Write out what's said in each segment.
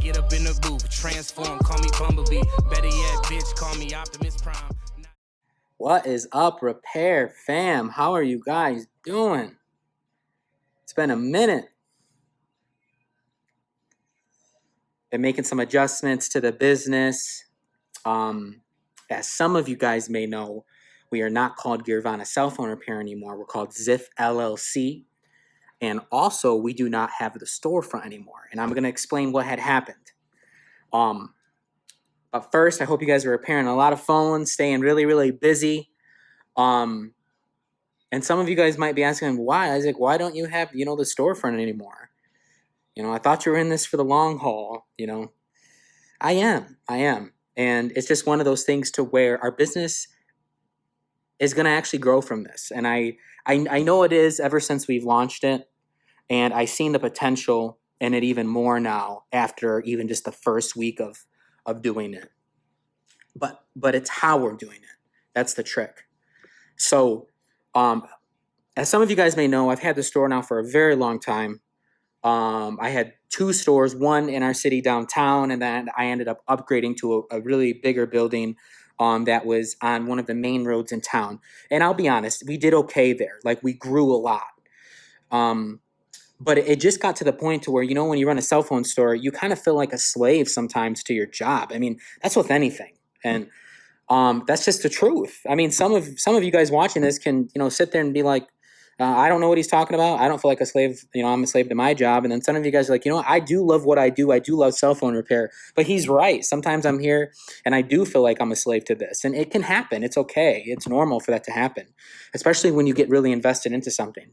get up in the booth, transform, call me Bumblebee. Better yet, bitch, call me Optimus Prime. What is up, Repair fam? How are you guys doing? It's been a minute. Been making some adjustments to the business. As some of you guys may know, we are not called Gearvana Cell Phone Repair anymore. We're called Ziff LLC. And also, we do not have the storefront anymore. And I'm going to explain what had happened. But first, I hope you guys are repairing a lot of phones, staying really, really busy. And some of you guys might be asking, why? Isaac, why don't you have, the storefront anymore? I thought you were in this for the long haul, I am. And it's just one of those things to where our business is going to actually grow from this. And I know it is ever since we've launched it. And I've seen the potential in it even more now after even just the first week of doing it. But it's how we're doing it. That's the trick. So as some of you guys may know, I've had the store now for a very long time. I had 2 stores, one in our city downtown, and then I ended up upgrading to a really bigger building that was on one of the main roads in town. And I'll be honest, we did okay there. Like, we grew a lot. But it just got to the point to where, when you run a cell phone store, you kind of feel like a slave sometimes to your job. I mean, that's with anything. And that's just the truth. I mean, some of you guys watching this can, sit there and be like, I don't know what he's talking about. I don't feel like a slave. I'm a slave to my job. And then some of you guys are like, I do love what I do. I do love cell phone repair. But he's right. Sometimes I'm here and I do feel like I'm a slave to this. And it can happen. It's okay. It's normal for that to happen, especially when you get really invested into something.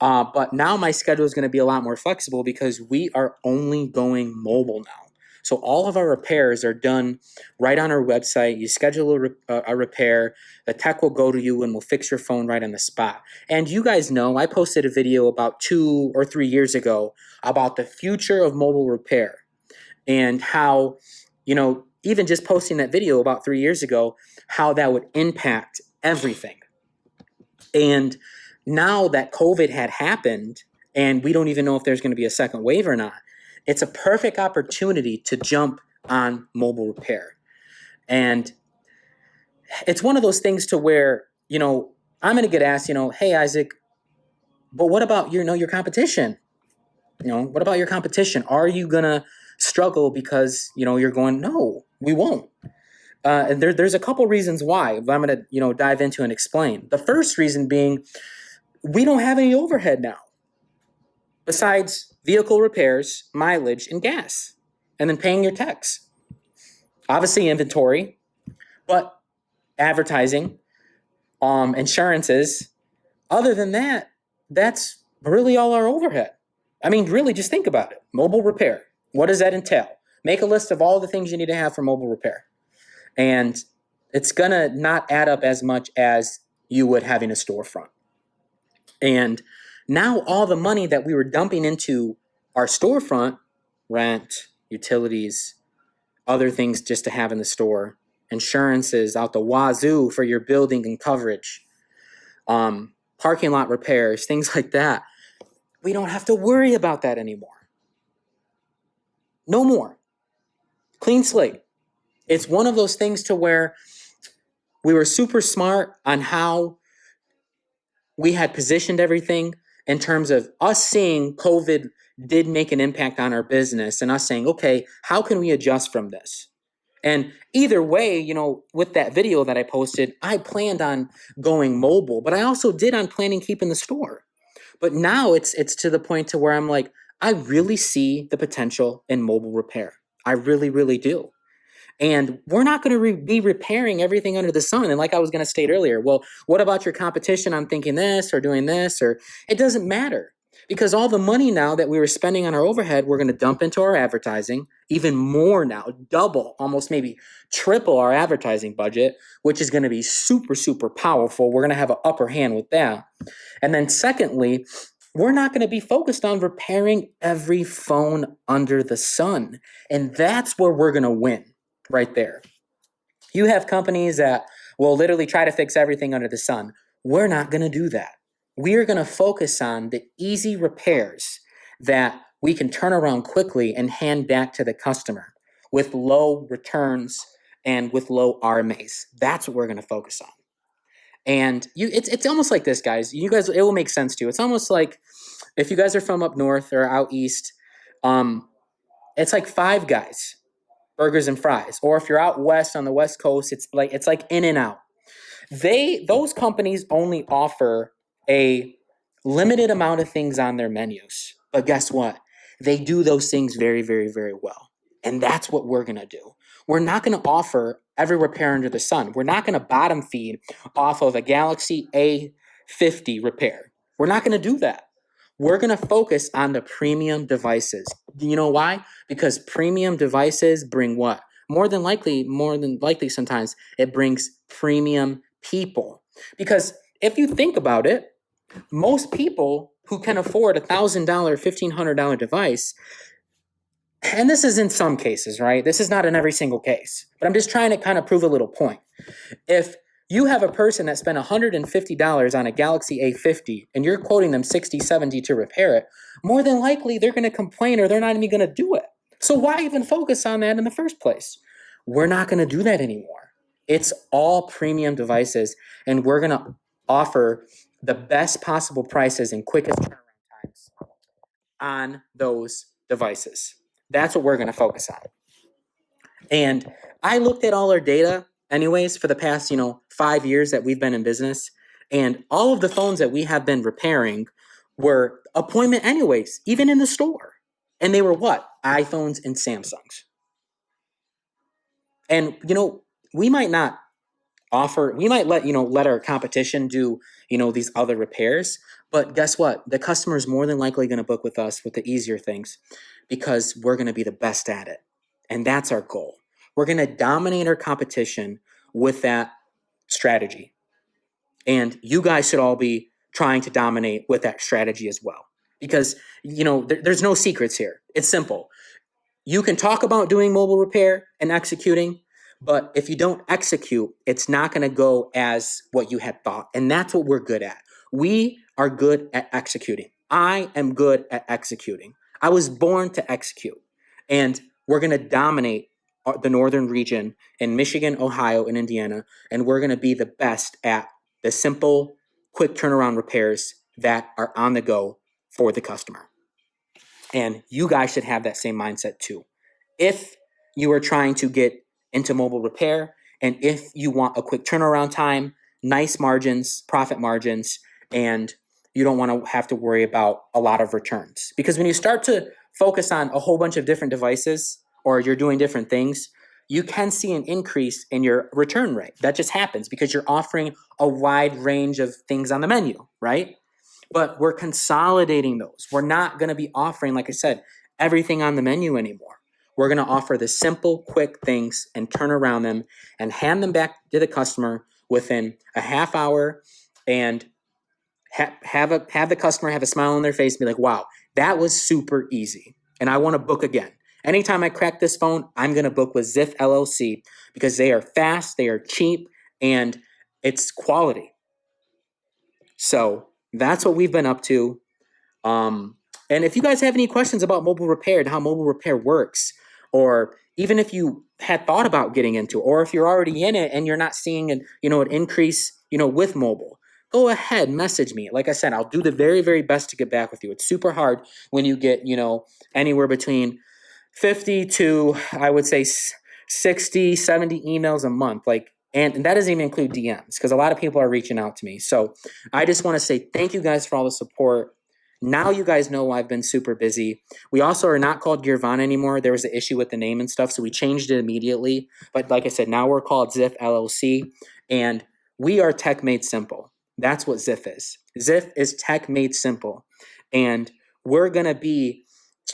But now my schedule is going to be a lot more flexible because we are only going mobile now. So all of our repairs are done right on our website. You schedule a repair, the tech will go to you and will fix your phone right on the spot. And you guys know, I posted a video about 2 or 3 years ago about the future of mobile repair and how, even just posting that video about 3 years ago, how that would impact everything. And now that COVID had happened and we don't even know if there's going to be a second wave or not, it's a perfect opportunity to jump on mobile repair. And it's one of those things to where, I'm going to get asked, hey, Isaac, but what about your competition? What about your competition? Are you going to struggle because, you're going, no, we won't. And there's a couple reasons why I'm going to, dive into and explain. The first reason being, we don't have any overhead now. Besides vehicle repairs, mileage, and gas, and then paying your techs. Obviously inventory, but advertising, insurances. Other than that, that's really all our overhead. I mean, really, just think about it. Mobile repair. What does that entail? Make a list of all the things you need to have for mobile repair. And it's going to not add up as much as you would having a storefront. And now all the money that we were dumping into our storefront, rent, utilities, other things just to have in the store, insurances out the wazoo for your building and coverage, parking lot repairs, things like that. We don't have to worry about that anymore. No more. Clean slate. It's one of those things to where we were super smart on how we had positioned everything in terms of us seeing COVID did make an impact on our business and us saying, okay, how can we adjust from this? And either way, with that video that I posted, I planned on going mobile, but I also did on planning keeping the store. But now it's to the point to where I'm like, I really see the potential in mobile repair. I really, really do. And we're not going to be repairing everything under the sun. And like I was going to state earlier, well, what about your competition on thinking this or doing this? Or it doesn't matter because all the money now that we were spending on our overhead, we're going to dump into our advertising even more now, double, almost maybe triple our advertising budget, which is going to be super, super powerful. We're going to have an upper hand with that. And then secondly, we're not going to be focused on repairing every phone under the sun. And that's where we're going to win. Right there. You have companies that will literally try to fix everything under the sun. We're not going to do that. We are going to focus on the easy repairs that we can turn around quickly and hand back to the customer with low returns and with low RMAs. That's what we're going to focus on. And it's almost like this, guys. You guys, it will make sense to you. It's almost like if you guys are from up north or out east, it's like Five Guys, burgers and fries. Or if you're out west on the West Coast, it's like In-N-Out. Those companies only offer a limited amount of things on their menus. But guess what? They do those things very, very, very well. And that's what we're going to do. We're not going to offer every repair under the sun. We're not going to bottom feed off of a Galaxy A50 repair. We're not going to do that. We're going to focus on the premium devices. You know why? Because premium devices bring what? More than likely sometimes it brings premium people. Because if you think about it, most people who can afford $1,000, $1,500 device, and this is in some cases, right? This is not in every single case, but I'm just trying to kind of prove a little point. If you have a person that spent $150 on a Galaxy A50 and you're quoting them $60, $70 to repair it, more than likely they're going to complain or they're not even going to do it. So why even focus on that in the first place? We're not going to do that anymore. It's all premium devices, and we're going to offer the best possible prices and quickest turnaround times on those devices. That's what we're going to focus on. And I looked at all our data anyways for the past, 5 years that we've been in business, and all of the phones that we have been repairing were appointment anyways, even in the store. And they were what? iPhones and Samsungs. And, we might not we might let our competition do, these other repairs. But guess what? The customer is more than likely going to book with us with the easier things because we're going to be the best at it. And that's our goal. We're going to dominate our competition with that strategy. And you guys should all be trying to dominate with that strategy as well. Because, there's no secrets here. It's simple. You can talk about doing mobile repair and executing, but if you don't execute, it's not going to go as what you had thought. And that's what we're good at. We are good at executing. I am good at executing. I was born to execute. And we're going to dominate the northern region in Michigan, Ohio, and Indiana. And we're going to be the best at the simple, quick turnaround repairs that are on the go for the customer. And you guys should have that same mindset too. If you are trying to get into mobile repair, and if you want a quick turnaround time, nice margins, profit margins, and you don't want to have to worry about a lot of returns. Because when you start to focus on a whole bunch of different devices or you're doing different things, you can see an increase in your return rate. That just happens because you're offering a wide range of things on the menu, right? But we're consolidating those. We're not going to be offering, like I said, everything on the menu anymore. We're going to offer the simple, quick things and turn around them and hand them back to the customer within a half hour and have the customer have a smile on their face and be like, wow, that was super easy. And I want to book again. Anytime I crack this phone, I'm going to book with Ziff LLC because they are fast, they are cheap, and it's quality. So that's what we've been up to. And if you guys have any questions about mobile repair and how mobile repair works, or even if you had thought about getting into it, or if you're already in it and you're not seeing an increase, with mobile, go ahead, message me. Like I said, I'll do the very, very best to get back with you. It's super hard when you get, anywhere between 50 to, I would say, 60, 70 emails a month. And that doesn't even include DMs because a lot of people are reaching out to me. So I just want to say thank you guys for all the support. Now you guys know I've been super busy. We also are not called Gearvana anymore. There was an issue with the name and stuff, so we changed it immediately. But like I said, now we're called Ziff LLC, and we are tech made simple. That's what Ziff is. Ziff is tech made simple. And we're going to be,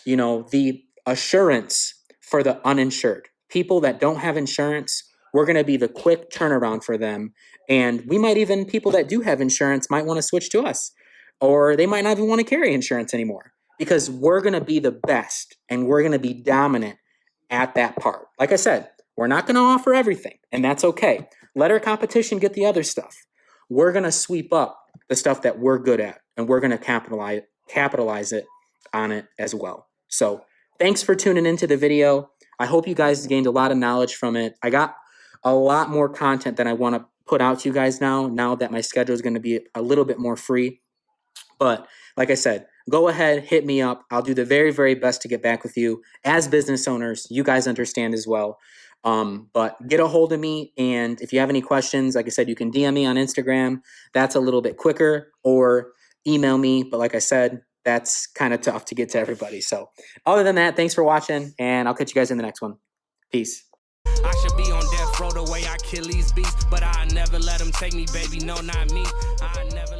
the assurance for the uninsured. People that don't have insurance, we're going to be the quick turnaround for them. And we might even, people that do have insurance might want to switch to us. Or they might not even want to carry insurance anymore because we're going to be the best and we're going to be dominant at that part. Like I said, we're not going to offer everything, and that's okay. Let our competition get the other stuff. We're going to sweep up the stuff that we're good at, and we're going to capitalize it on it as well. So thanks for tuning into the video. I hope you guys gained a lot of knowledge from it. I got a lot more content than I want to put out to you guys now that my schedule is going to be a little bit more free. But like I said, go ahead, hit me up. I'll do the very, very best to get back with you. As business owners, you guys understand as well. But get a hold of me. And if you have any questions, like I said, you can DM me on Instagram. That's a little bit quicker, or email me. But like I said, that's kind of tough to get to everybody. So other than that, thanks for watching, and I'll catch you guys in the next one. Peace. I should be on death row the way I kill these beats, but I never let them take me, baby. No, not me. I never.